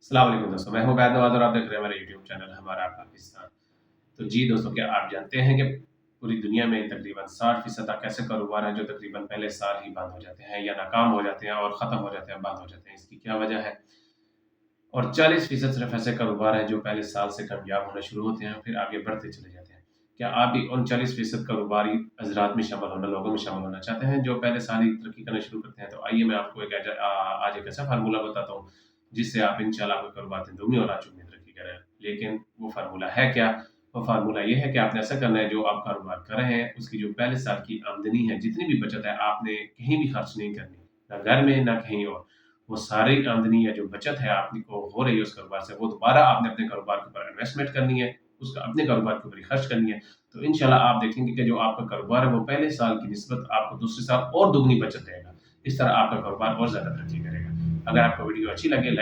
अस्सलाम वालेकुम दोस्तों, मैं हूँ वैद नवाज़ और आप देख रहे हैं हमारा यूट्यूब चैनल हमारा पाकिस्तान। तो जी दोस्तों, क्या आप जानते हैं कि पूरी दुनिया में तकरीबन 60% तक ऐसे कारोबार हैं जो तकरीबन पहले साल ही बंद हो जाते हैं या नाकाम हो जाते हैं और ख़त्म हो जाते हैं, बंद हो जाते हैं। इसकी क्या वजह है? और 40% सिर्फ़ ऐसे कारोबार हैं जो पहले साल से कामयाब होना शुरू होते हैं, फिर आगे बढ़ते चले जाते हैं। क्या आप भी उन 40% कारोबारी हज़रात में शामिल होना लोगों में शामिल होना चाहते हैं जो पहले साल ही तरक्की करना शुरू करते हैं? तो आइए मैं आपको आज एक ऐसा फ़ॉर्मूला बताता हूँ, जिससे आप इंशाल्लाह आपके कारोबार में दुगनी और पाँच गुनी तरक्की करें। लेकिन वो फ़ॉर्मूला है क्या? वो फ़ॉर्मूला ये है कि आपने ऐसा करना है, जो आप कारोबार कर रहे हैं, उसकी जो पहले साल की आमदनी है, जितनी भी बचत है, आपने कहीं भी खर्च नहीं करनी, ना घर में, ना कहीं और। वो सारी आमदनी या जो बचत है आपकी को हो रही है उस कारोबार से, वो दोबारा आपने अपने कारोबार के ऊपर इन्वेस्टमेंट करनी है, उसका अपने कारोबार के ऊपर ही खर्च करनी है। तो इंशाल्लाह आप देखेंगे कि जो आपका कारोबार है, वो पहले साल की निस्बत आपको दूसरे साल और दुगनी बचत देगा। इस तरह आपका कारोबार और ज़्यादा तरक्की करेगा। अगर आपको वीडियो अच्छी लगे, लाइक